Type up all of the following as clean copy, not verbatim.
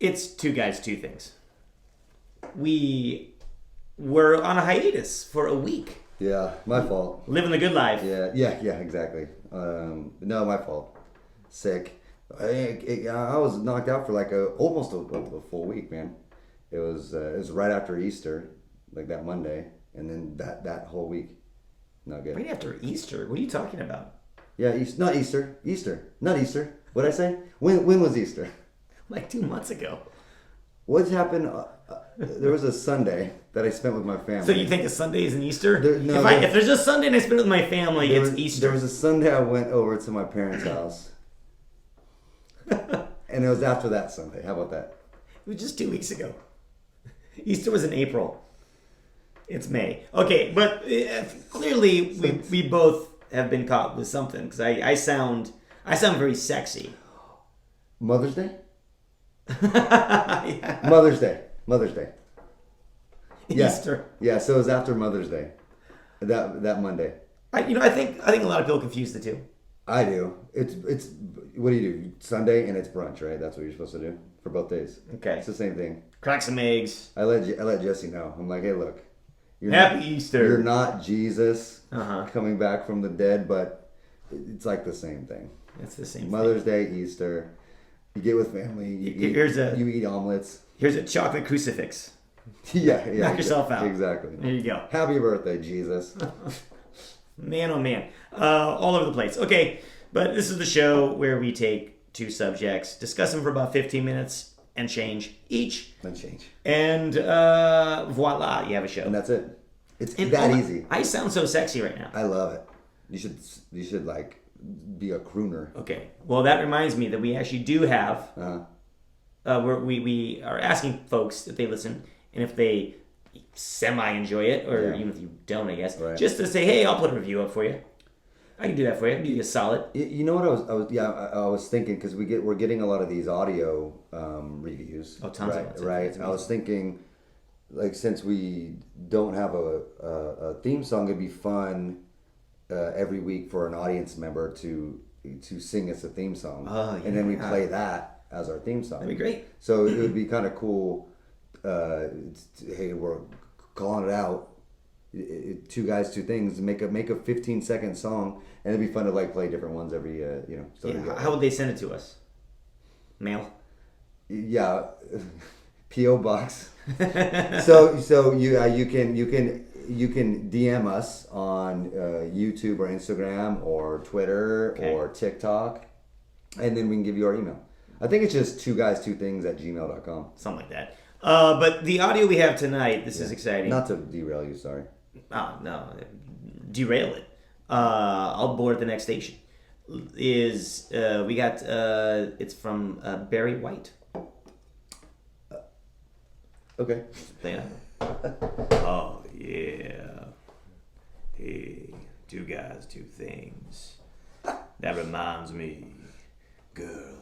It's two guys, two things. We were on a hiatus for a week. Yeah, my fault. Living the good life. Yeah, exactly. No, my fault. Sick. I was knocked out for like almost a full week, man. It was right after Easter, like that Monday, and then that whole week. Not good. Right after Easter? What are you talking about? Yeah, not Easter. Not Easter. What'd I say? When was Easter? Like 2 months ago. What's happened? There was a Sunday that I spent with my family. So you think a Sunday is an Easter? No, if there's a Sunday and I spend it with my family, it's Easter. There was a Sunday I went over to my parents' house. And it was after that Sunday. How about that? It was just 2 weeks ago. Easter was in April. It's May. Okay, but clearly we both have been caught with something because I sound very sexy. Mother's Day? Yeah. Mother's Day. Yeah. Easter. Yeah, so it was after Mother's Day. That Monday. I think a lot of people confuse the two. I do. It's what do you do? Sunday and it's brunch, right? That's what you're supposed to do for both days. Okay. It's the same thing. Crack some eggs. I let Jesse know. I'm like, hey, look. Happy Easter. You're not Jesus Uh-huh. coming back from the dead, but it's like the same thing. It's the same Mother's thing. Day, Easter. You get with family. You eat omelets. Here's a chocolate crucifix. yeah. Knock yourself out. Exactly. There you go. Happy birthday, Jesus. Man, oh man. All over the place. Okay, but this is the show where we take two subjects, discuss them for about 15 minutes, and change each. Then change. And voila, you have a show. And that's it. It's And that easy. I sound so sexy right now. I love it. You should like be a crooner. Okay. Well, that reminds me that we actually do have. Uh-huh. We are asking folks if they listen and if they semi-enjoy it, or even if you don't, I guess, right. just to say, hey, I'll put a review up for you. I can do that for you. I can do you a solid. You know what I was thinking, because we're getting a lot of these audio reviews. Oh, tons right, of them. Right. I was thinking, like, since we don't have a theme song, it'd be fun every week for an audience member to sing us a theme song. Oh, yeah. And then we play that as our theme song. That'd be great. So it would be kind of cool. Hey, we're calling it out. Two guys, two things. Make a 15-second song, and it'd be fun to like play different ones every So Yeah. How would they send it to us? Mail. Yeah, PO box. so you can DM us on YouTube or Instagram or Twitter or TikTok, and then we can give you our email. I think it's just two guys, two things @gmail.com. Something like that. But the audio we have tonight, this is exciting. Not to derail you, sorry. Oh, no. Derail it. I'll board at the next station. We got, it's from Barry White. Okay. Yeah. Oh, yeah. Hey, two guys, two things. That reminds me, girl,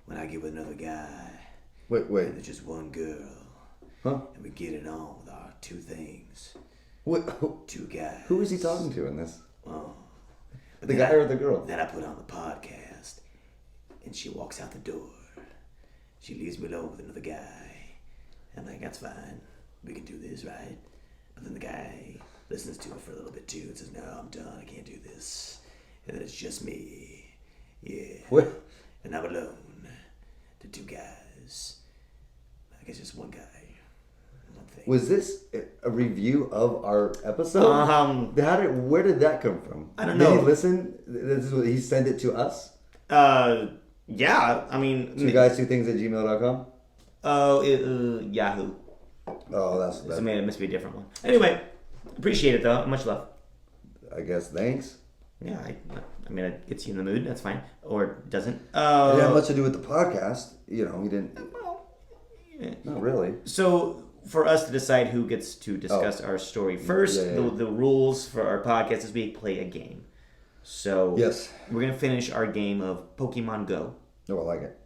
when I get with another guy, Wait. and there's just one girl, Huh? and we get it on with our two things. What? Two guys. Who is he talking to in this? Oh. The guy or the girl? Then I put on the podcast, and she walks out the door. She leaves me alone with another guy. I'm like, that's fine. We can do this, right? But then the guy listens to it for a little bit too and says, no, I'm done. I can't do this. And then it's just me. Yeah. What? And I'm alone. The two guys. I guess just one guy. One thing. Was this a review of our episode? Where did that come from? I don't know. Did he listen? This is what he sent it to us? Yeah. I mean, Two guys, two things @gmail.com? Yahoo. Oh, that's So it must be a different one. Anyway, appreciate it though. Much love. I guess. Thanks. Yeah, I mean, it gets you in the mood. That's fine, or it doesn't. It didn't have much to do with the podcast. You know, he didn't. Yeah. Not really. So for us to decide who gets to discuss our story first, the rules for our podcast is we play a game. So yes, we're gonna finish our game of Pokemon Go. Oh, I like it.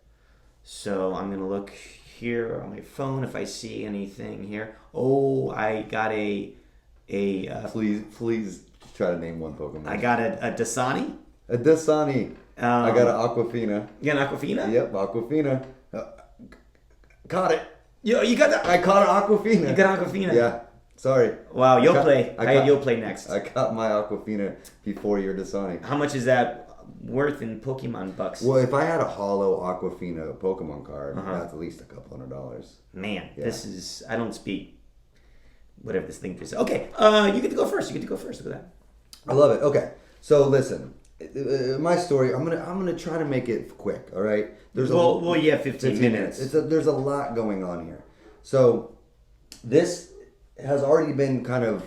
So I'm gonna look here on my phone if I see anything here. Oh, I got a Please try to name one Pokemon. I got a Dasani. A Dasani. I got an Aquafina. You got an Aquafina? Yep, Aquafina. Caught it. Yo, you got that? I caught an Aquafina. You got Aquafina. Yeah. Sorry. Wow, you'll play. You'll play next. I caught my Aquafina before your Dasani. How much is that worth in Pokemon bucks? Well, if I had a hollow Aquafina Pokemon card, that's at least a couple $100. Man, this is... I don't speak whatever this thing is. Okay, you get to go first. Look at that. I love it. Okay, so listen, my story. I'm gonna try to make it quick. All right. There's 15 minutes. There's a lot going on here. So this has already been kind of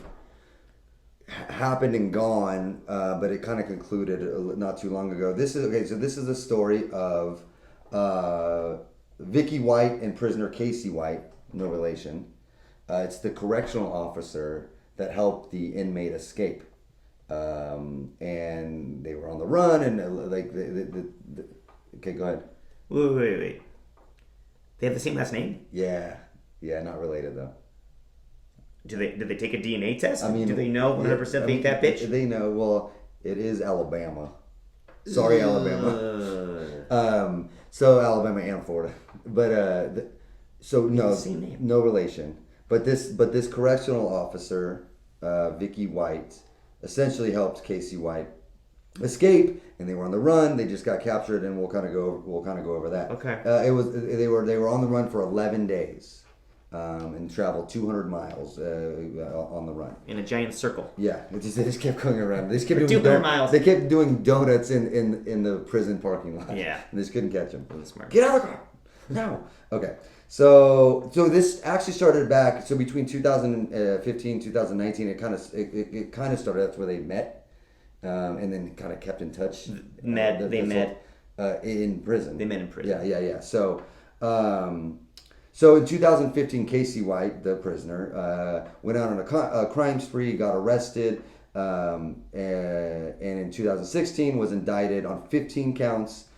happened and gone, but it kind of concluded not too long ago. This is the story of Vicky White and prisoner Casey White. No relation. It's the correctional officer that helped the inmate escape. And they were on the run, and okay, go ahead. Wait. They have the same last name? Yeah, not related though. Did they take a DNA test? I mean, do they know 100% they ate that bitch? They know. Well, it is Alabama. Sorry, Alabama. So Alabama and Florida, but Same name. no relation. But this correctional officer, Vicky White, essentially helped Casey White escape, and they were on the run. They just got captured, and we'll kind of go over that. Okay. They were on the run for 11 days, and traveled 200 miles on the run In a giant circle. Yeah, they just kept going around. They just kept doing 200 miles. They kept doing donuts in the prison parking lot. Yeah, and they just couldn't catch them. Really smart. Get out of the car! No. Okay. So this actually started back. So between 2015 2019, it kind of started. That's where they met, and then kind of kept in touch. They met in prison. They met in prison. Yeah. So in 2015, Casey White, the prisoner, went out on a crime spree, got arrested, and in 2016 was indicted on 15 counts.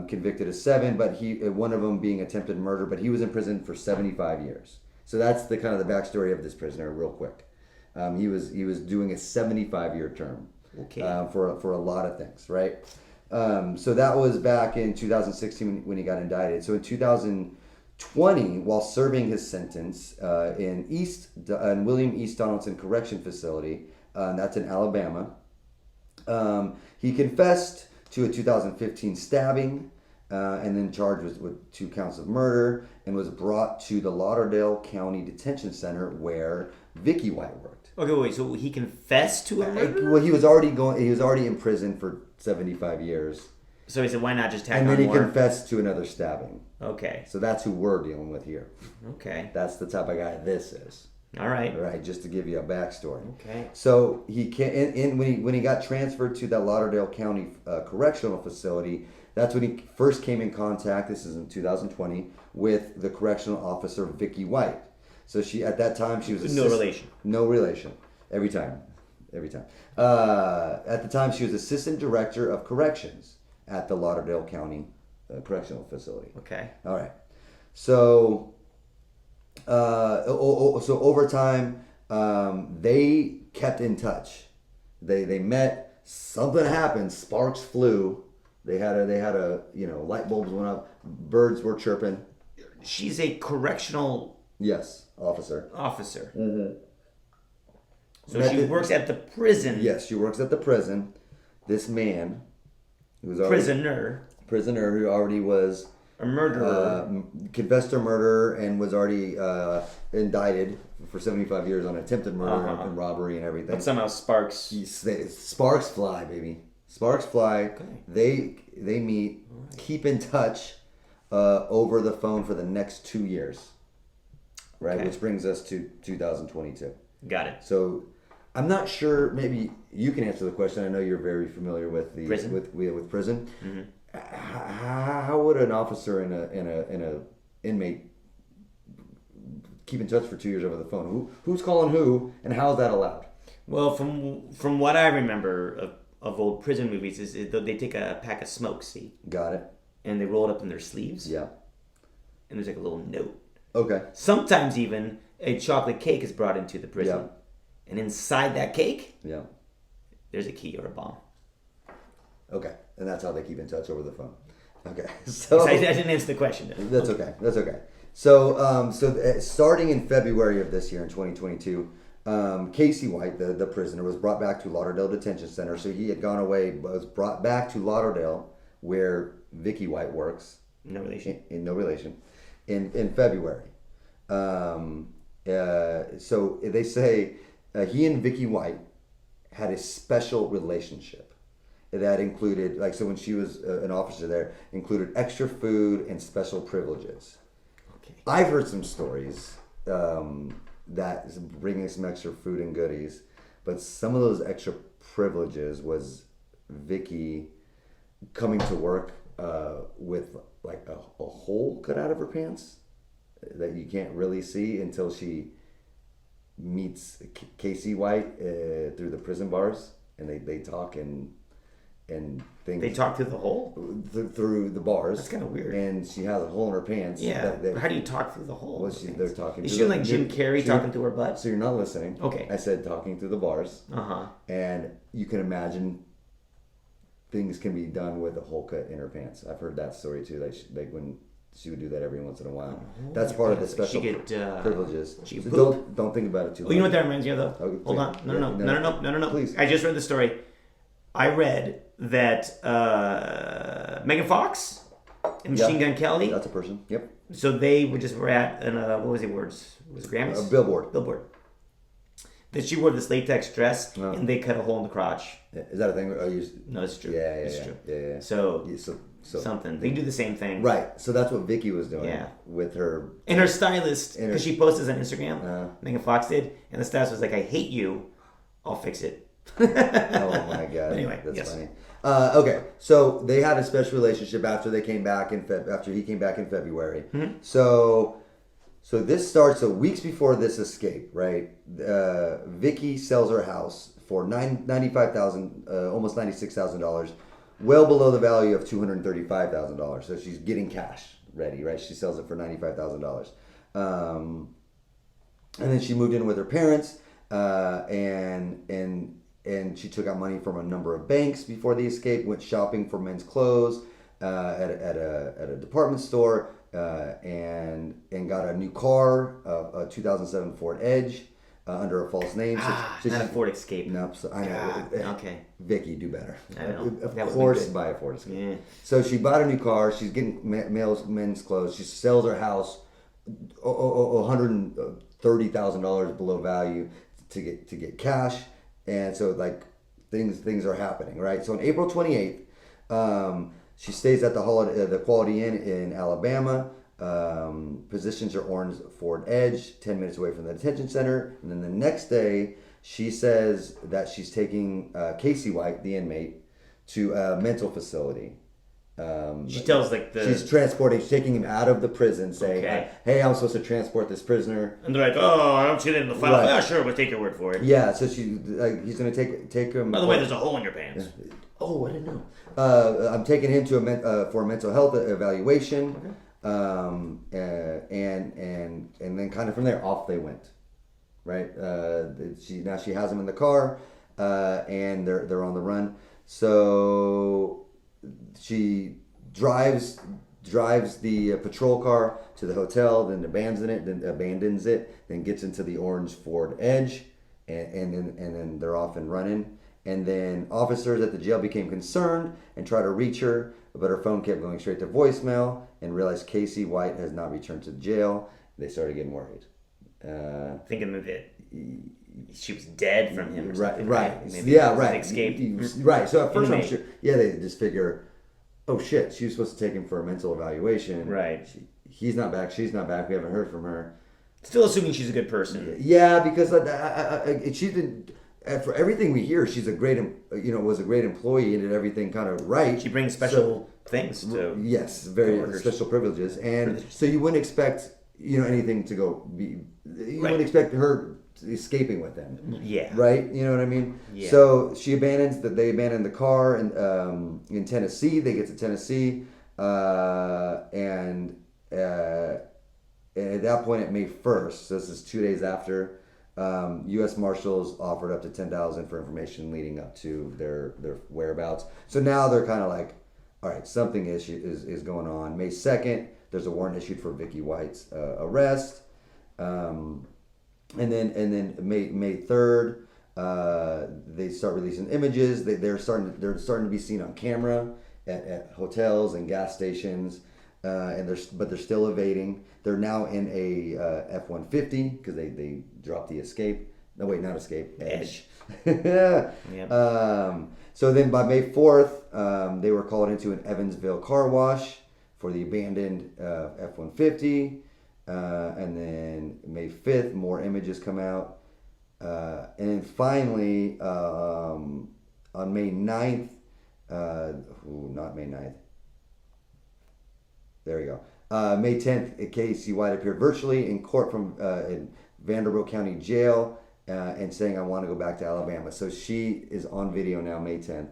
Convicted of 7, but one of them being attempted murder, but he was in prison for 75 years. So that's the kind of the backstory of this prisoner, real quick. He was doing a 75-year term. Okay. For a lot of things, right? So that was back in 2016 when he got indicted. So in 2020, while serving his sentence in William East Donaldson Correction Facility, that's in Alabama, he confessed to a 2015 stabbing, and then charged with 2 counts of murder, and was brought to the Lauderdale County Detention Center where Vicky White worked. Okay, wait. So he confessed to a murder? Well, he was already in prison for 75 years. So he said, "Why not just tack on more?" And then he more? confessed to another stabbing. Okay. So that's who we're dealing with here. Okay. That's the type of guy this is. All right. All right, just to give you a backstory. Okay. So when he got transferred to that Lauderdale County Correctional Facility, that's when he first came in contact. This is in 2020 with the correctional officer Vicky White. So at that time she was No relation. No relation. Every time. At the time she was assistant director of corrections at the Lauderdale County Correctional Facility. Okay. All right. So. So over time, they kept in touch. They met. Something happened. Sparks flew. They had a light bulbs went up. Birds were chirping. She's a correctional officer. Mm-hmm. So she works at the prison. Yes, she works at the prison. This man, who was prisoner who already was a murderer, confessed to murder and was already indicted for 75 years on attempted murder and robbery and everything. But somehow sparks fly, baby. Sparks fly. Okay. They meet, keep in touch over the phone for the next 2 years. Right, which brings us to 2022. Got it. So, I'm not sure. Maybe you can answer the question. I know you're very familiar with the prison. With prison. Mm-hmm. How would an officer and a inmate keep in touch for 2 years over the phone? Who's calling who, and how is that allowed? Well, from what I remember of old prison movies, is they take a pack of smokes, see? Got it. And they roll it up in their sleeves. Yeah. And there's like a little note. Okay. Sometimes even a chocolate cake is brought into the prison. Yeah. And inside that cake, there's a key or a bomb. Okay. And that's how they keep in touch over the phone. Okay. So I didn't answer the question. that's okay. That's okay. So starting in February of this year in 2022, Casey White, the prisoner, was brought back to Lauderdale Detention Center. So he had gone away, was brought back to Lauderdale, where Vicky White works. No relation. In no relation. In February. So they say he and Vicky White had a special relationship that included, like, so when she was an officer there, included extra food and special privileges. Okay. I've heard some stories that is bringing some extra food and goodies, but some of those extra privileges was Vicky coming to work with like a hole cut out of her pants that you can't really see until she meets Casey White through the prison bars, and they talk and things. They talk through the hole? Through the bars. That's kind of weird. And she has a hole in her pants. Yeah. But how do you talk through the hole? Well, they're talking. Is she like Jim Carrey talking to her butt? So you're not listening. Okay. I said talking through the bars. Uh-huh. And you can imagine things can be done with a hole cut in her pants. I've heard that story too. Like when she would do that every once in a while. That's part of the special privileges. So don't think about it too much. Oh, you know what that reminds me of, though? Okay, Hold on. No. Please. I just read the story. I read that Megan Fox and Machine Gun Kelly. That's a person. Yep. So they were at an what was it? Was it Grammys? A billboard. That she wore this latex dress and they cut a hole in the crotch. Is that a thing? No, it's true. Yeah, it's true. Yeah. So So something. They do the same thing. Right. So that's what Vicky was doing. Yeah. With her. And her stylist, because she posted on Instagram, Megan Fox did, and the stylist was like, "I hate you. I'll fix it." Oh my god. But anyway, that's yes. funny. Okay, so they had a special relationship after they came back after he came back in February. Mm-hmm. So this starts weeks before this escape, right? Vicky sells her house for $95,000, almost $96,000, well below the value of $235,000. So she's getting cash ready, right? She sells it for $95,000, and then she moved in with her parents, and she took out money from a number of banks before the escape. Went shopping for men's clothes at a department store, and got a new car, a 2007 Ford Edge, under a false name. So not a Ford Escape. Nope. So I know. Okay. Vicky, do better. I know. Of course, buy a Ford Escape. Yeah. So she bought a new car. She's getting men's clothes. She sells her house, $130,000 below value to get cash. And so like things are happening, right? So on April 28th, she stays at the Quality Inn in Alabama, positions her orange Ford Edge 10 minutes away from the detention center. And then the next day, she says that she's taking Casey White, the inmate, to a mental facility. She tells she's taking him out of the prison, saying, "Hey, I'm supposed to transport this prisoner." And they're like, "Oh, I don't see that in the file." Right. Yeah, sure, we'll take your word for it. Yeah, so he's gonna take him. By the way, there's a hole in your pants. Oh, I didn't know. I'm taking him to for a mental health evaluation, and then kind of from there off they went, right? She has him in the car, and they're on the run. So she drives the patrol car to the hotel, then abandons it, then gets into the orange Ford Edge, and then they're off and running. And then officers at the jail became concerned and tried to reach her, but her phone kept going straight to voicemail, and realized Casey White has not returned to the jail. They started getting worried. Thinking that she was dead from him. Or something, right. Maybe Right. Escaped. Right. So at first I'm sure. Yeah, they just figure, oh shit, she was supposed to take him for a mental evaluation. Right. He's not back. She's not back. We haven't heard from her. Still assuming she's a good person. Yeah, because she's been. For everything we hear, she's was a great employee and did everything kind of right. She brings special things to. Yes, very special privileges, and so you wouldn't expect anything to go. You wouldn't expect her escaping with them. Yeah. Right. You know what I mean? Yeah. So they abandon the car in Tennessee. They get to Tennessee, and at that point, at May 1st, so this is 2 days after. U.S. Marshals offered up to $10,000 for information leading up to their whereabouts. So now they're kind of like, all right, something is going on. May 2nd, there's a warrant issued for Vicky White's arrest. And then May 3rd, they start releasing images. They're starting to be seen on camera at hotels and gas stations, but they're still evading. They're now in a F-150 because they dropped the escape. No, wait, not escape. Edge. Yep. So then by May 4th, they were called into an Evansville car wash for the abandoned F-150. And then May 5th, more images come out. And then finally, on May 9th, not May 9th. There we go. May 10th, Casey White appeared virtually in court from in Vanderbilt County Jail and saying, I want to go back to Alabama. So she is on video now, May 10th,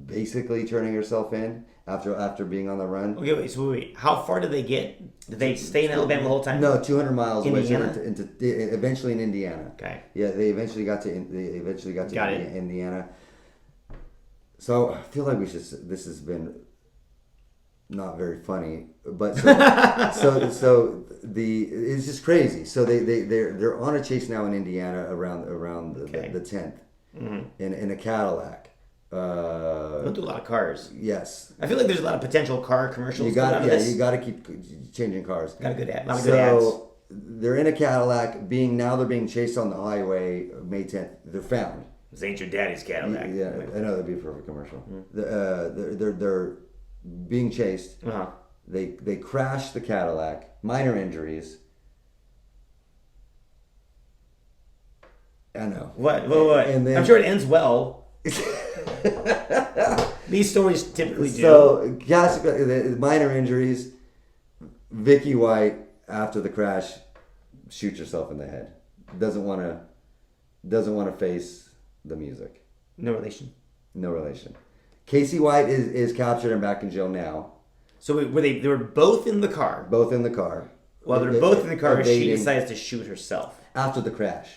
basically turning herself in after being on the run. Okay, wait. How far did they get? Did they stay in Alabama the whole time? No, 200 miles away. Indiana? Eventually in Indiana. Okay. Yeah, they eventually got to Indiana. So I feel like this has been not very funny, but so it's just crazy. So they're on a chase now in Indiana around the 10th in a Cadillac. Don't do a lot of cars. Yes, I feel like there's a lot of potential car commercials. You got to keep changing cars. Got a good ad. Not a good ads. So they're in a Cadillac. They're being chased on the highway. May 10th, they're found. This ain't your daddy's Cadillac. Yeah, I know that'd be a perfect commercial. They're being chased. Uh-huh. They crash the Cadillac. Minor injuries. I know. What? And then, I'm sure it ends well. These stories typically do. So, the minor injuries. Vicky White, after the crash, shoots herself in the head. Doesn't want to face the music. No relation. No relation. Casey White is captured and back in jail now. So they were both in the car. Both in the car. While they're both in the car, evading. she decides to shoot herself. After the crash.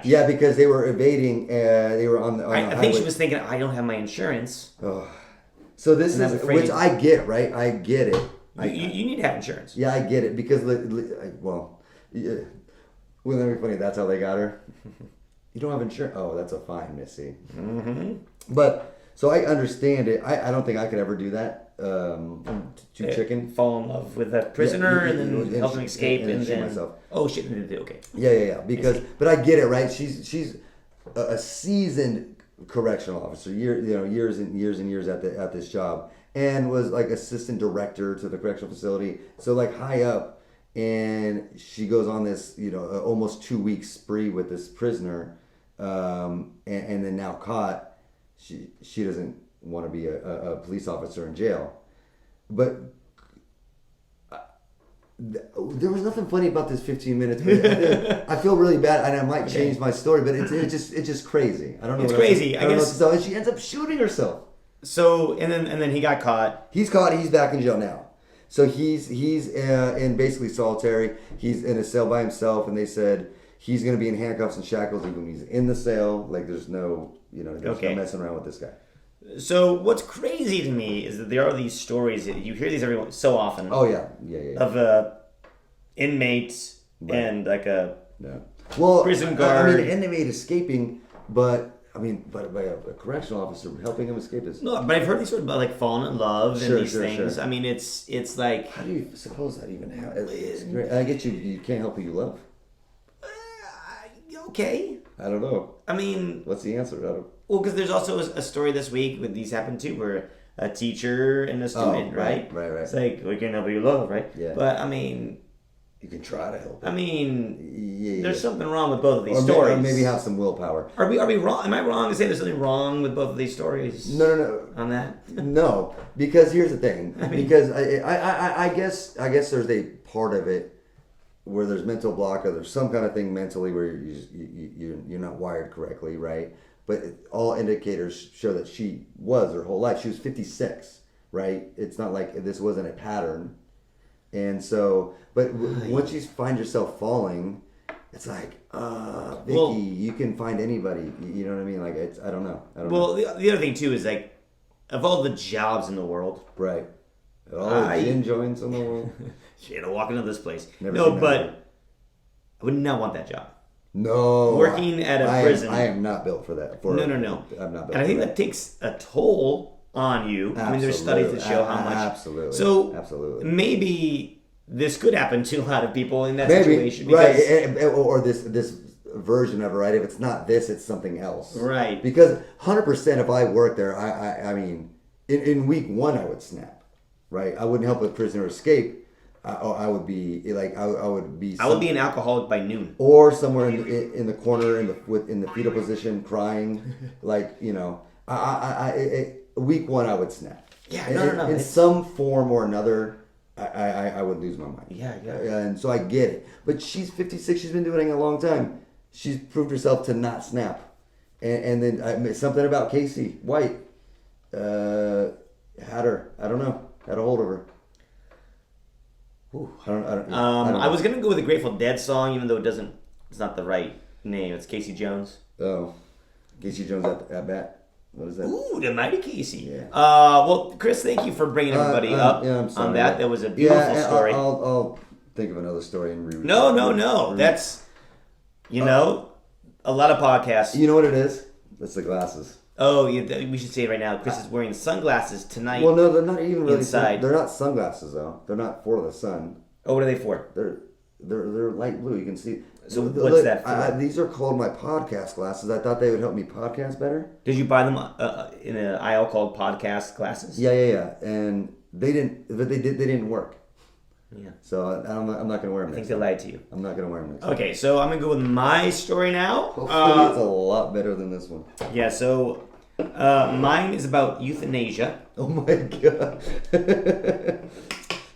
Yeah, because they were evading. They were on the I highway. think she was thinking, I don't have my insurance. Oh. So this is, which I get, right? I get it. You need to have insurance. Yeah, I get it. Because, well, wouldn't that be funny? That's how they got her. You don't have insurance. Oh, that's a fine, Missy. Mm-hmm. But, so I understand it. I don't think I could ever do that. To chicken. Fall in love with a prisoner and then help him escape and then... myself. Oh, shit. Okay. Yeah. Because, but I get it, right? She's a seasoned correctional officer. Years and years at this job. And was like assistant director to the correctional facility. So like high up. And she goes on this, almost 2-week spree with this prisoner. And then now caught. She doesn't want to be a police officer in jail. But there was nothing funny about this 15 minutes. But I feel really bad, and I might change my story. But it's just crazy. I don't know. It's crazy. I guess. And she ends up shooting herself. So and then he got caught. He's caught. He's back in jail now. So he's in basically solitary. He's in a cell by himself, and they said he's going to be in handcuffs and shackles even when he's in the cell. Like there's no no messing around with this guy. So what's crazy to me is that there are these stories, you hear these so often. Oh yeah. Of inmates and like a prison guard. I mean, an inmate escaping, but by a correctional officer helping him escape this. No, but I've heard these stories about like falling in love and these things. Sure. I mean, it's like. How do you suppose that even happens? It's great. I get you can't help who you love. Okay. I don't know. I mean, what's the answer? Well, because there's also a story this week with these happened too, where a teacher and a student, right? Right. It's like, we can't help who you love, right? Yeah. But I mean, you can try to help. I mean, there's something wrong with both of these stories. Or maybe have some willpower. Are we wrong? Am I wrong to say there's something wrong with both of these stories? No. On that? No, because here's the thing. Because I guess there's a part of it where there's mental block or there's some kind of thing mentally where you're not wired correctly, right? But all indicators show that she was her whole life. She was 56, right? It's not like this wasn't a pattern. And so, but once you find yourself falling, it's like, Vicky, you can find anybody. You know what I mean? Like, I don't know. The other thing too is like, of all the jobs in the world, Right. All the gin joints in the world. shit, I walk into this place. Never No, seen that but movie. I would not want that job. No. Working at a prison. I am not built for that. No. I'm not built And I think for that takes a toll on you. I mean, there's studies that show how much. Absolutely. So absolutely. maybe this could happen to a lot of people in that Maybe, situation. right? Because, Or this version of it, right? If it's not this, it's something else, right. Because 100%, if I worked there, I mean, in week 1, I would snap, right? I wouldn't help a prisoner escape. I would be like I would be. I would be an alcoholic by noon. Or somewhere in the corner in the fetal position, crying, like week 1, I would snap. Yeah, no. In some form or another, I would lose my mind. Yeah. And so I get it. But she's 56. She's been doing it a long time. She's proved herself to not snap. And then something about Casey White had her. I don't know. Had a hold of her. Ooh. I don't know. I was gonna go with a Grateful Dead song, even though it's not the right name. It's Casey Jones. Oh, Casey Jones at bat. What is that? Ooh, the mighty Casey. Yeah. Well, Chris, thank you for bringing everybody up I'm sorry. on that. That was a beautiful story. I'll think of another story and read. No. That's a lot of podcasts. You know what it is? That's the glasses. Oh, we should say it right now. Chris is wearing sunglasses tonight. Well, no, they're not even really. Inside. They're not sunglasses though. They're not for the sun. Oh, what are they for? They're light blue. You can see. So what's that for? These are called my podcast glasses. I thought they would help me podcast better. Did you buy them in an aisle called podcast glasses? Yeah. And they didn't. But they didn't work. Yeah. So I'm not gonna wear them. I think they lied to you. I'm not gonna wear them next time. Okay, so I'm gonna go with my story now. Hopefully it's a lot better than this one. Yeah. So mine is about euthanasia. Oh my god.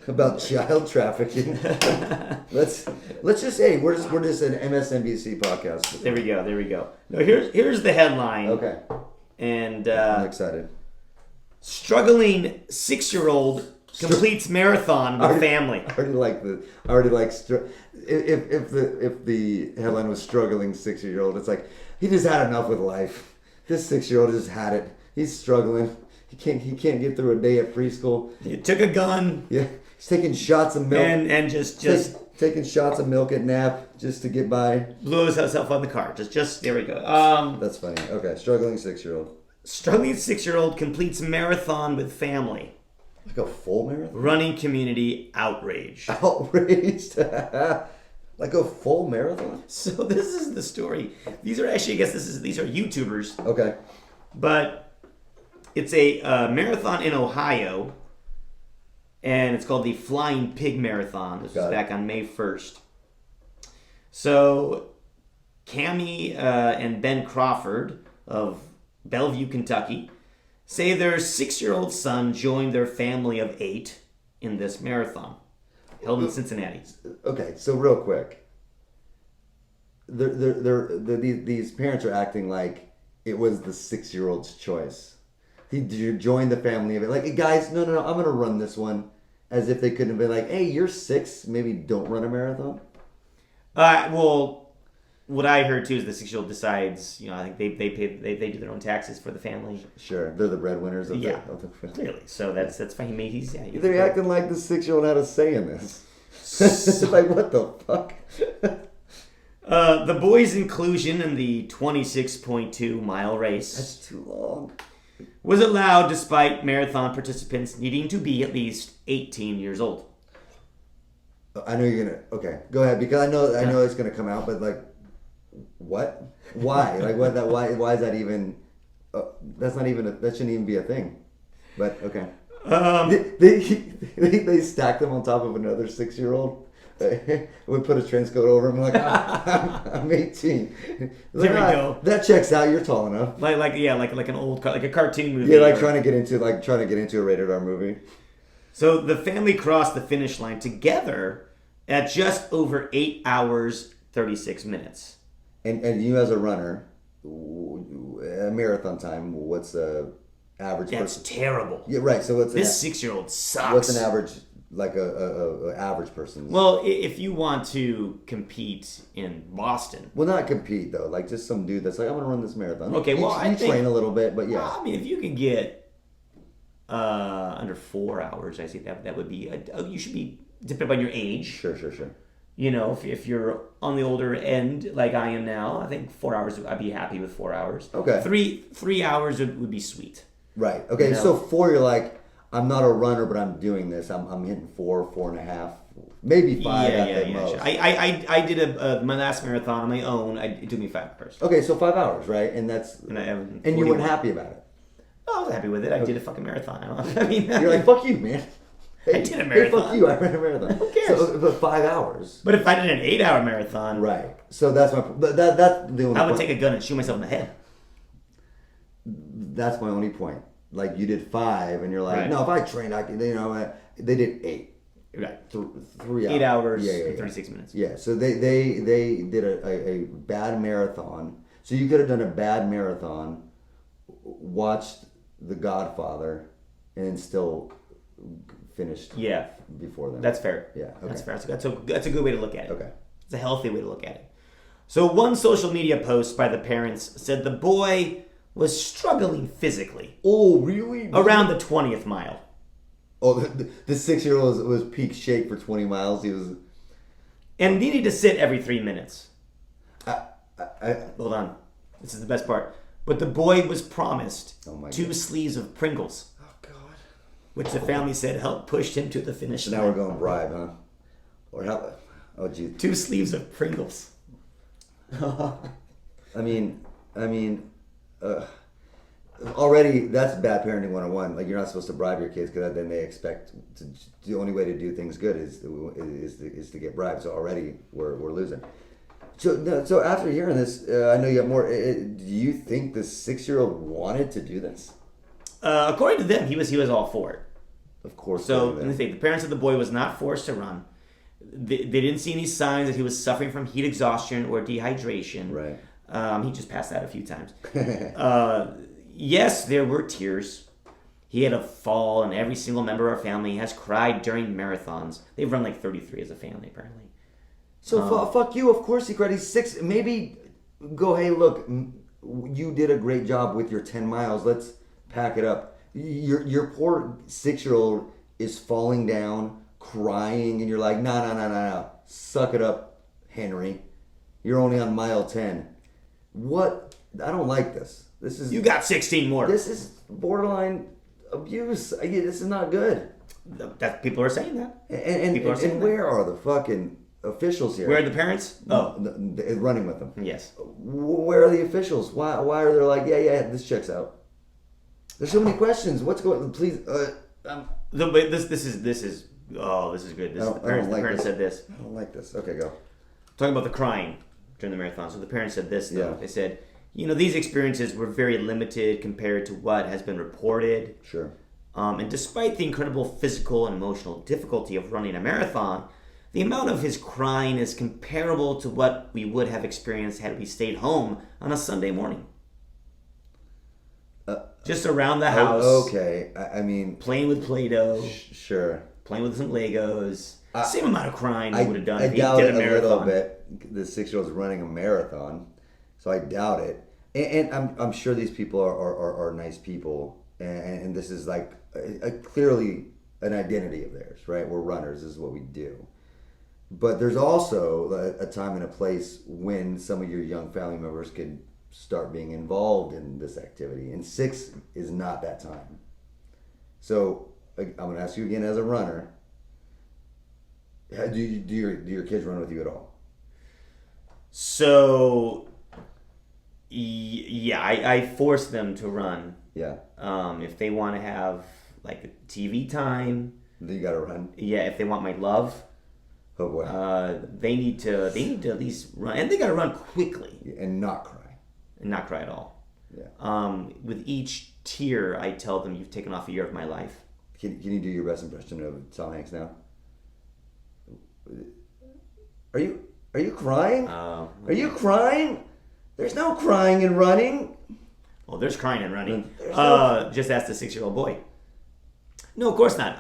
About child trafficking. Let's just say we're just an MSNBC podcast. There we go. No, here's the headline. Okay. And I'm excited. struggling 6-year-old completes marathon with family. I already like if the headline was struggling 6-year-old, it's like he just had enough with life. This 6-year-old just had it. He's struggling. He can't get through a day at preschool. He took a gun. Yeah. He's taking shots of milk. And just taking shots of milk at nap just to get by. blew himself on the car. Just there we go. That's funny. Okay, struggling 6-year-old. Struggling 6-year-old completes marathon with family. Like a full marathon? Running community outrage. Outraged. Like a full marathon? So this is the story. These are actually, these are YouTubers, Okay. but it's a marathon in Ohio, and it's called the Flying Pig Marathon. This was Got it. back on May 1st. So Cammie and Ben Crawford of Bellevue, Kentucky, say their 6-year-old son joined their family of 8 in this marathon held in Cincinnati. Okay, so real quick. These parents are acting like it was the 6-year-old's choice. He joined the family of it. Like, guys, no, I'm going to run this one. As if they couldn't have been like, hey, you're 6, maybe don't run a marathon. Well, what I heard too is the 6-year-old decides, I think they do their own taxes for the family. Sure, they're the breadwinners of the family. Clearly. So that's fine. He's They're acting like the 6-year-old had a say in this. It's like, what the fuck? The boy's inclusion in the 26.2 mile race That's too long. was allowed despite marathon participants needing to be at least 18 years old. I know you're gonna. Okay, go ahead because I know it's gonna come out, but like, what? Why? Like, what? That? Why? Why is that even? That's not even. That shouldn't even be a thing. But okay. They stacked them on top of another 6-year-old. We put a trench coat over him. Like, I'm 18. There we go. That checks out. You're tall enough. Like an old like a cartoon movie. Yeah, trying to get into a rated R movie. So the family crossed the finish line together at just over 8 hours 36 minutes. And you as a runner, a marathon time, what's the average? That's terrible. Yeah, right. So what's this 6-year-old sucks. What's an average, like a average person? Well, if you want to compete in Boston. Well, not compete though. Like just some dude that's like, I'm gonna run this marathon. Okay, well, I think train a little bit, but yeah. Well, I mean, if you could get under 4 hours. I think that would be. You should be depending on your age. Sure. You know, if you're on the older end like I am now, I think 4 hours. I'd be happy with 4 hours. Okay. 3 hours would be sweet. Right. Okay. You know? So 4, you're like, I'm not a runner, but I'm doing this. I'm hitting 4.5, maybe 5 at the most. Sure. I did my last marathon on my own. It took me 5 hours. Okay, so 5 hours, right? And that's And you weren't happy about it. I was happy with it. I did a fucking marathon. I mean, You're like, fuck you, man. I did a marathon. Hey, fuck you, I ran a marathon. Who cares? So, but 5 hours. But if I did an 8-hour marathon, Right. So that's my. But that's the only. I would point. take a gun and shoot myself in the head. That's my only point. Like you did 5, and you're like, Right. no, if I trained, I could. You know, they did 8. Right. 3 hours. 8 hours Yeah, and 36 minutes. Yeah. So they did a bad marathon. So you could have done a bad marathon, watched The Godfather, and still finished. Yeah. Before then. That's fair. Yeah, okay. That's fair. That's a good way to look at it. Okay. It's a healthy way to look at it. So one social media post by the parents said the boy was struggling physically Oh, really? around the 20th mile. Oh, the 6-year-old was peak shape for 20 miles. He was. And needed to sit every 3 minutes. I Hold on. This is the best part. But the boy was promised Oh my 2 God. sleeves of Pringles, oh God. which the family said helped push him to the finish So line. now we're going bribe, huh? Or how? Oh, geez. 2 sleeves of Pringles. I mean, already that's bad parenting 101. Like you're not supposed to bribe your kids because then they expect the only way to do things good is to get bribed. So already we're losing. So after hearing this, I know you have more. Do you think the 6-year-old wanted to do this? According to them, he was all for it. Of course. So they let me think. The parents of the boy was not forced to run. They didn't see any signs that he was suffering from heat exhaustion or dehydration. Right. He just passed out a few times. Yes, there were tears. He had a fall, and every single member of our family has cried during marathons. They've run like 33 as a family, apparently. So fuck you. Of course he cried. He's 6. Maybe go. Hey, look, you did a great job with your 10 miles. Let's pack it up. Your poor 6-year-old is falling down, crying, and you're like, no. Suck it up, Henry. You're only on mile 10. What? I don't like this. This is. You got 16 more. This is borderline abuse. This is not good. That people are saying that. People are saying And that. where are the fucking officials here? Where are the parents? Oh, running with them. yes. Where are the officials? Why are they like, yeah, this checks out? There's so many questions. What's going on? Please. This is good. The parents said this. I don't like this. Okay, go. Talking about the crying during the marathon. So the parents said this, though. Yeah. They said, these experiences were very limited compared to what has been reported. Sure. And despite the incredible physical and emotional difficulty of running a marathon, the amount of his crying is comparable to what we would have experienced had we stayed home on a Sunday morning. Just around the house. Okay. I mean. Playing with Play-Doh. Sure. Playing with some Legos. Same amount of crying he would have done I if he doubt did it a marathon. little bit. The 6-year-old's running a marathon, so I doubt it. And I'm sure these people are nice people, and this is like clearly an identity of theirs, right? We're runners. This is what we do. But there's also a time and a place when some of your young family members could start being involved in this activity, and 6 is not that time. So I'm going to ask you again as a runner. Do your kids run with you at all? So, yeah, I force them to run. Yeah. If they want to have like a TV time. Then you got to run. Yeah, if they want my love. Oh boy. They need to at least run, and they got to run quickly And not cry. and not cry at all. Yeah. With each tear, I tell them, "You've taken off a year of my life." Can you do your best impression of Tom Hanks now? Are you crying? Are you crying? There's no crying and running. Well, there's crying and running. There's Just ask the 6-year-old boy. No, of course not.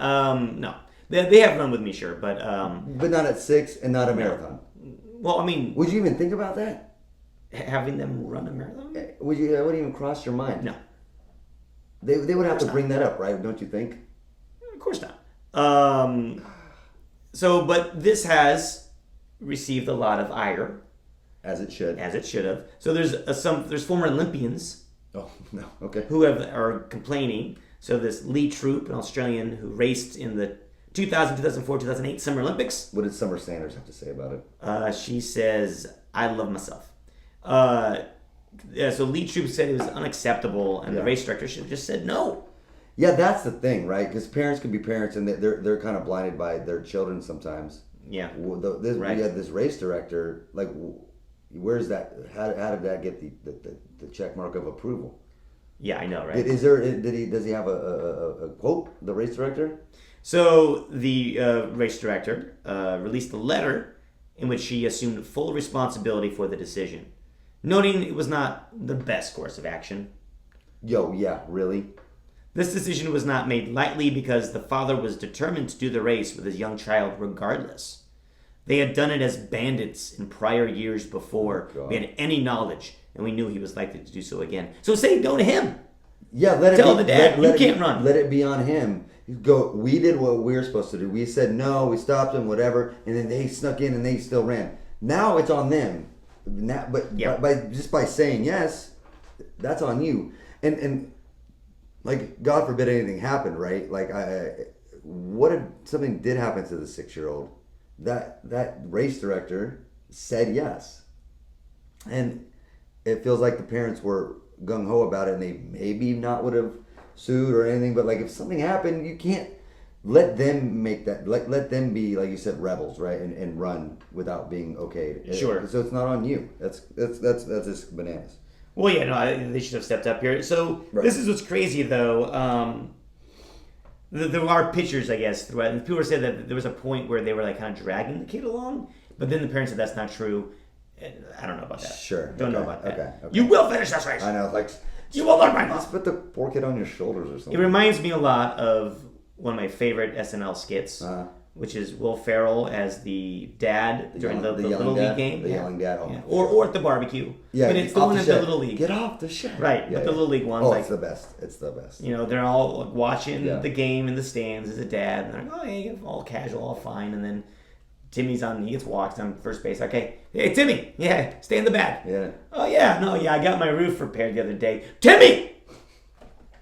No, they have run with me, sure, but But not at 6 and not a marathon. well, I mean, Would you even think about that? having them run a marathon? Would you? That wouldn't even cross your mind. No. They would have to bring that up, right? Don't you think? Of course not. But this has received a lot of ire, As it should. as it should have. So there's former Olympians Oh no. Okay. who are complaining. So this Lee Troop, an Australian who raced in the 2000, 2004, 2008 Summer Olympics. What did Summer Sanders have to say about it? She says, "I love myself." So Lee Troop said it was unacceptable, and the race director should have just said no. Yeah, that's the thing, right? Because parents can be parents, and they're kind of blinded by their children sometimes. Yeah. We had this race director. Like, where's that? How did that get the check mark of approval? Yeah, I know, right? Does he have a quote? The race director? So the race director released a letter in which she assumed full responsibility for the decision, noting it was not the best course of action. Yeah, really? This decision was not made lightly because the father was determined to do the race with his young child regardless. They had done it as bandits in prior years before we had any knowledge, and we knew he was likely to do so again. So say no to him. Yeah, let it Tell be, the dad, let you it can't be, run. Let it be on him. Go. We did what we were supposed to do. We said no. We stopped them, whatever, and then they snuck in and they still ran. Now it's on them. By saying yes, that's on you. And like, God forbid anything happened, right? Like, what if something did happen to the 6-year-old? That race director said yes, and it feels like the parents were gung ho about it, and they maybe not would have sued or anything. But like, if something happened, you can't let them make that. Let them be, like you said, rebels, right? And run without being okayed. Sure. So it's not on you. That's just bananas. Well, yeah, no, they should have stepped up here. So This is what's crazy, though. There are pictures, I guess, throughout. And people said that there was a point where they were like kind of dragging the kid along, but then the parents said that's not true. I don't know about that. Sure. Don't know about that. Okay. You will finish this race. I know. Like, You will learn my just love. put the poor kid on your shoulders or It something. reminds me a lot of one of my favorite SNL skits, which is Will Ferrell as the dad during the Little League game. The yelling dad. Oh, Yeah. Or at the barbecue. Yeah, But it's the one at the Little League. Get off the shed. Right, but the Little League one's Oh, like, it's the best. It's the best. you know, they're all watching Yeah. the game in the stands as a dad, and they're like, oh, hey, all casual, all fine, and then he gets walked on first base. Okay, hey, Timmy, yeah, stay in the back. Yeah. Oh, yeah, I got my roof repaired the other day. Timmy,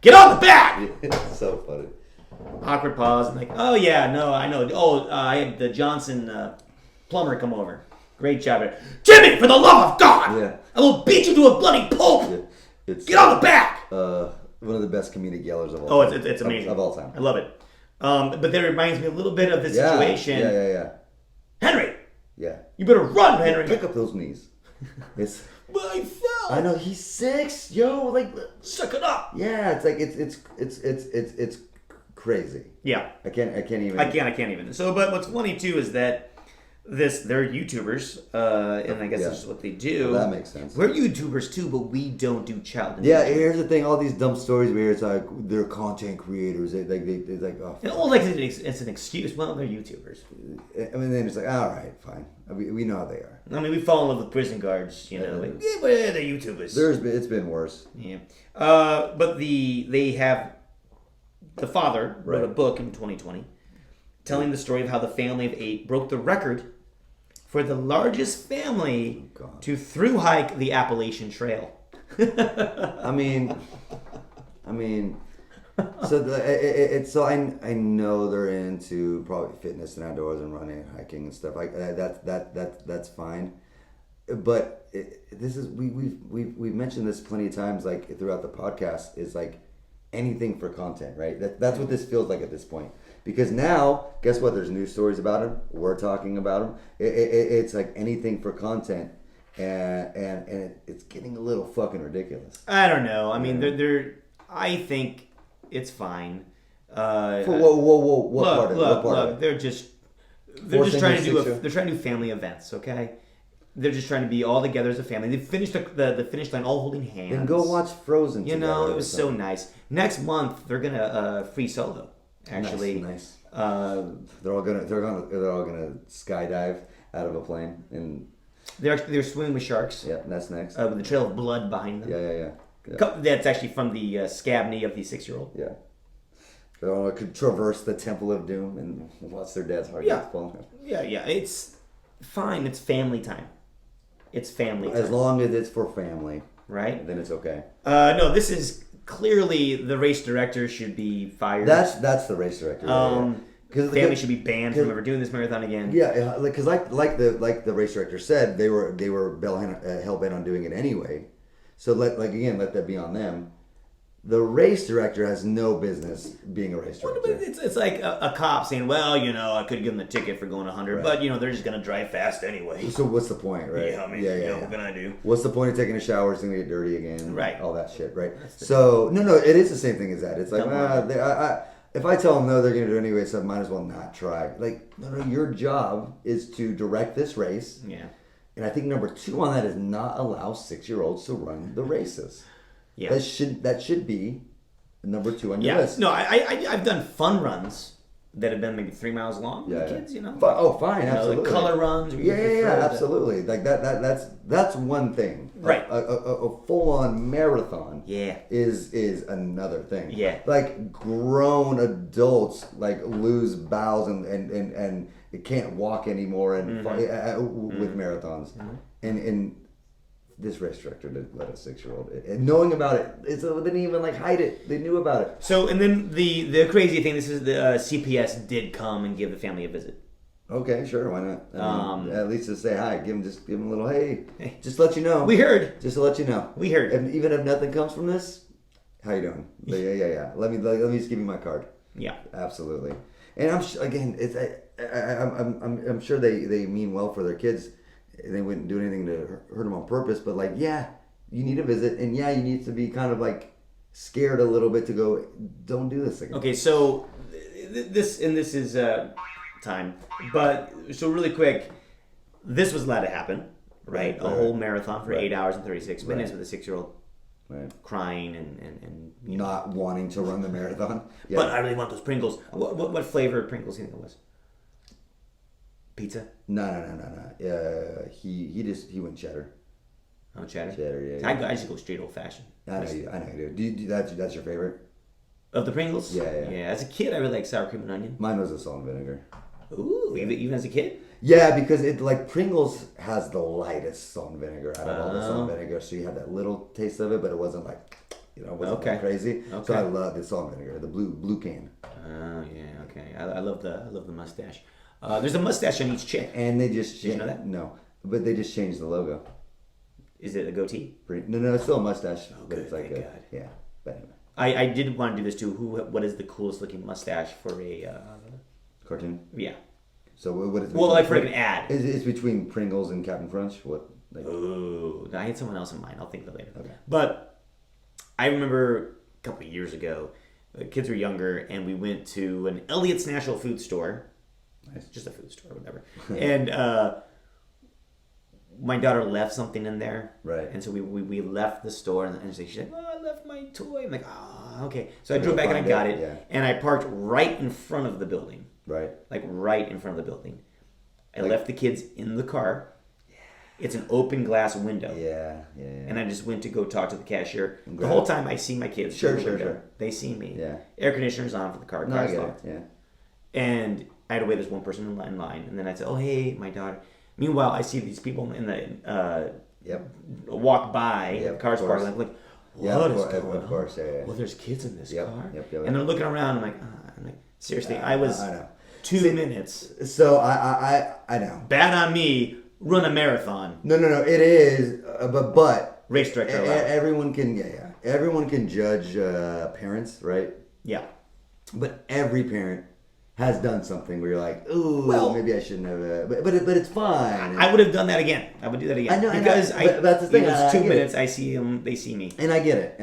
get on the back! It's so funny. Awkward pause, and like, oh, yeah, no, I know. Oh, I had the Johnson plumber come over. Great job. Timmy, for the love of God! Yeah. I will beat you to a bloody pulp! Yeah. It's Get on the back! one of the best comedic yellers of all time. It's amazing. Of all time. I love it. But that reminds me a little bit of this Yeah. situation. Yeah. Henry, Yeah. you better run, Henry. Pick up those knees. It's. But I fell. I know he's 6, yo. Like, Suck it up. yeah. It's like it's crazy. Yeah. I can't even. I can't even. So, but what's funny too is that they're YouTubers, and I guess Yeah. that's just what they do. Well, that makes sense. We're YouTubers too, but we don't do child. Yeah, endangerment. here's the thing. All these dumb stories we hear, it's like they're content creators. They're like, oh. And all like it's an excuse. Well, they're YouTubers. I mean, then it's like, all right, fine. We know how they are. I mean, we fall in love with prison guards. You know, like, yeah, but they're YouTubers. It's been worse. Yeah. But they have the father wrote a Right. book in 2020 telling the story of how the family of 8 broke the record for the largest family to through hike the Appalachian Trail. I mean, so I know they're into probably fitness and outdoors and running and hiking and stuff like that. That's fine. But this is we've mentioned this plenty of times, like throughout the podcast, is like anything for content, right? That's what this feels like at this point. Because now, guess what? There's news stories about him. We're talking about him. It's like anything for content, and it's getting a little fucking ridiculous. I don't know. I mean, I think it's fine. What part of it? They're just Forcing trying to their do six-year- they're trying to do family events. Okay, they're just trying to be all together as a family. They finished the finish line all holding hands. Then go watch Frozen. You together know, or it was so something. nice. Next month they're gonna free solo. Actually, Nice. they're all gonna skydive out of a plane, and they're swimming with sharks. yeah, that's next. With the trail of blood behind them. Yeah. That's actually from the scab knee of the 6-year-old. Yeah. They don't could traverse the Temple of Doom and watch their dad's heart Yeah. fall. Yeah. It's fine. It's family time. It's family time. As long as it's for family, right? then it's okay. No, this is clearly the race director should be fired. That's the race director. Because family should be banned from ever doing this marathon again. Yeah, because like the race director said, they were hell bent on doing it anyway. So let that be on them. The race director has no business being a race director. Well, it's like a cop saying, well, I could give them a ticket for going 100, right. But, they're just going to drive fast anyway. So what's the point, right? Yeah, what can I do? What's the point of taking a shower? It's going to get dirty again. Right. All that shit, right? So, no, it is the same thing as that. It's like, if I tell them no, they're going to do it anyway, so I might as well not try. Like, no, your job is to direct this race. Yeah. And I think number 2 on that is not allow 6-year-olds to run the races. Yeah. That should be number 2 on your list. No, I've done fun runs that have been maybe 3 miles long with kids, Fine, absolutely. The color runs. Absolutely. Like that's one thing. Right. A full-on marathon. Yeah. Is another thing. Yeah. Like grown adults lose bowels and it can't walk anymore and with marathons. And this race director didn't let a 6-year-old, and knowing about it, they didn't even hide it. They knew about it. So, and then the crazy thing, this is the CPS did come and give the family a visit. Okay, sure, why not? I mean, at least to say hi, give them a little hey, just to let you know. We heard. Just to let you know. We heard. And even if nothing comes from this, how you doing? Yeah. Let me just give you my card. Yeah, absolutely. And I'm sure they mean well for their kids. They wouldn't do anything to hurt them on purpose, but you need a visit, and you need to be kind of scared a little bit to go, don't do this again. Okay, so this is time, but so really quick, this was allowed to happen, right? A whole marathon for 8 hours and 36 minutes with a 6-year-old crying and not wanting to run the marathon. Yeah. But I really want those Pringles. What flavor of Pringles do you think it was? Pizza? No. He went cheddar. Oh, cheddar? Cheddar, yeah. I just go straight old fashioned. I know you do. That's your favorite? Of the Pringles? Yeah. As a kid, I really liked sour cream and onion. Mine was the salt and vinegar. Ooh, even as a kid? Yeah, because it Pringles has the lightest salt and vinegar out of all the salt and vinegar, so you have that little taste of it, but it wasn't it wasn't crazy. Okay. So I love the salt and vinegar, the blue can. Oh yeah, okay. I love the mustache. There's a mustache on each chick. And they just Did you know that? No, but they just changed the logo. Is it a goatee? No, it's still a mustache. Oh, but good. it's yeah. But anyway. I did want to do this too. What is the coolest looking mustache for a cartoon? Yeah. So what is? Well, for an ad. It's between Pringles and Captain Crunch. What? Ooh, I had someone else in mind. I'll think of it later. Okay. But I remember a couple of years ago, the kids were younger, and we went to an Elliott's National Food Store. Nice. Just a food store, whatever. And my daughter left something in there. Right. And so we left the store, and she's like, I left my toy. I'm like, okay. So I drove back and I got it. Yeah. And I parked right in front of the building. Right. Right in front of the building. I left the kids in the car. Yeah. It's an open glass window. Yeah. And I just went to go talk to the cashier. The whole time I see my kids. Sure. They see me. Yeah. Air conditioner's on for the car. Car's locked. Yeah. And I had to wait. There's one person in line, and then I'd say, "Oh, hey, my daughter." Meanwhile, I see these people in the walk by. The car's parked. I'm like, what is going on? Of course, yeah. Well, there's kids in this car. Yep. And they're looking around. I'm like, seriously, I was 2 minutes. So I know. Bad on me. Run a marathon. No. It is, but race director. Everyone can everyone can judge parents, right? Yeah. But every parent has done something where you're like, ooh, maybe I shouldn't have. But it's fine. I would have done that again. I would do that again. I know, because that's the thing. It's 2 minutes. I see them. They see me. And I get it.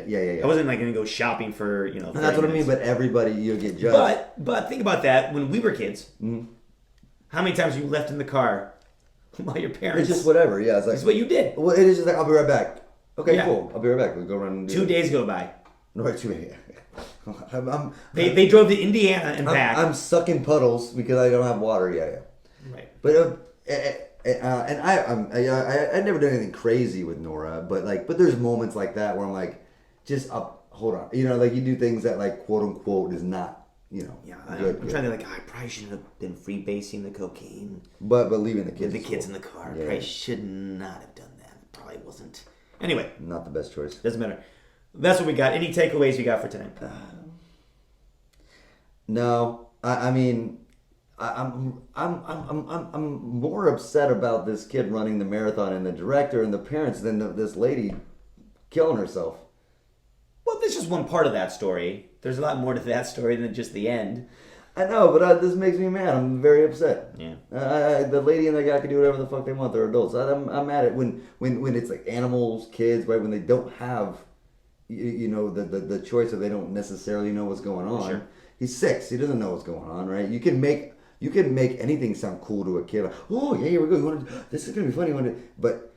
Yeah. I wasn't going to go shopping for And that's what I mean. But everybody, you get judged. But think about that. When we were kids, how many times were you left in the car while your parents? It's just whatever. Yeah, it's what you did. Well, it is just I'll be right back. Okay, cool. I'll be right back. We'll go run. 2 days go by. No, 2 days. They drove to Indiana and back. I'm sucking puddles because I don't have water. Yeah. Right. But And I never done anything crazy with Nora, but there's moments like that where I'm like, just up, hold on, like you do things that like quote unquote is not, Yeah, good. I'm trying to I probably shouldn't have been freebasing the cocaine. But leaving the kids, The kids in the car. Yeah. Probably should not have done that. Probably wasn't. Anyway, Not the best choice. doesn't matter. That's what we got. Any takeaways you got for tonight? No, I mean, I'm more upset about this kid running the marathon and the director and the parents than this lady killing herself. Well, this is one part of that story. There's a lot more to that story than just the end. I know, but this makes me mad. I'm very upset. Yeah. The lady and the guy can do whatever the fuck they want. They're adults. I'm mad at when it's like animals, kids, right? When they don't have, the choice, or they don't necessarily know what's going on. Sure. He's 6. He doesn't know what's going on, right? You can make anything sound cool to a kid. Like, oh yeah, here we go. This is gonna be funny. But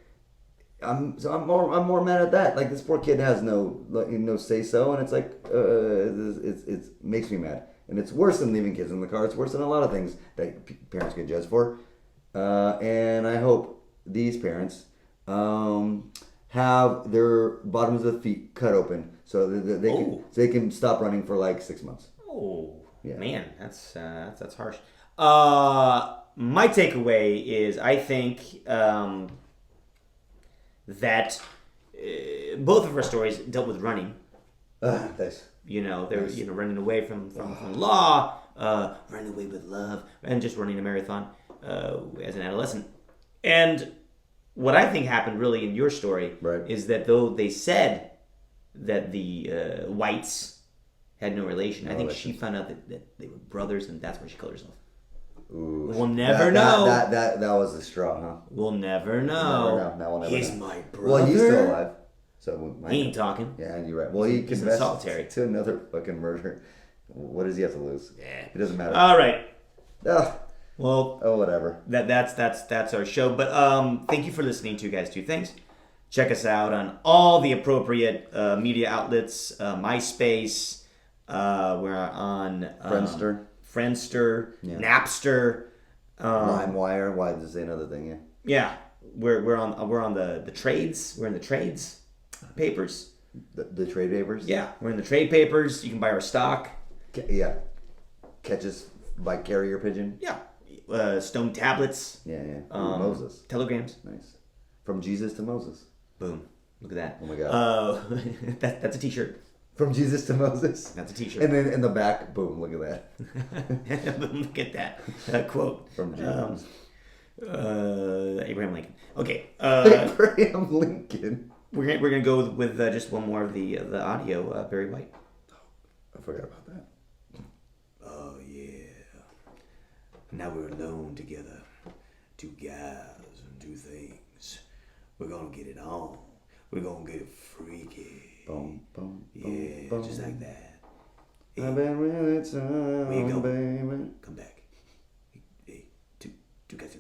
I'm more mad at that. Like, this poor kid has no say so, and it's like it makes me mad. And it's worse than leaving kids in the car. It's worse than a lot of things that parents get judged for. And I hope these parents have their bottoms of the feet cut open so that they can stop running for like 6 months. Oh, Yeah. man, that's harsh. My takeaway is I think that both of our stories dealt with running. Thanks. They were running away from law, running away with love, and just running a marathon as an adolescent. And what I think happened really in your story is that though they said that the whites had no relation, I think she found out that they were brothers, and that's why she killed herself. Ooh, We'll never know. That was the straw, huh? We'll never know. No, we'll never He's know. my brother. Well, he's still alive. So He ain't talking. Yeah, you're right. Well, he He's in confessed solitary. to another fucking murder. What does he have to lose? Yeah. It doesn't matter. All right. Oh, Well, whatever. that's our show. But thank you for listening to Guys Do Things. Check us out on all the appropriate media outlets. MySpace. We're on Friendster, Yeah. Napster, LimeWire. Why does it say another thing? Yeah. Yeah, we're on the trades. We're in the trades papers. The trade papers. Yeah, we're in the trade papers. You can buy our stock. Yeah. Catches by carrier pigeon. Yeah, stone tablets. Yeah. Moses. Telegrams. Nice. From Jesus to Moses. Boom. Look at that. Oh my God. That's a T-shirt. From Jesus to Moses. That's a T-shirt. And then in the back, boom! Look at that. Look at that quote From Jesus. Abraham Lincoln. Okay. Abraham Lincoln. We're gonna go with just one more of the audio. Barry White. I forgot about that. Oh, yeah. Now we're alone together. 2 guys and 2 things. We're gonna get it on. We're gonna get it freaky. Boom, boom, Yeah, boom, just boom. like that. I've been really Where you tired, going? baby. Come back. Hey, two guys.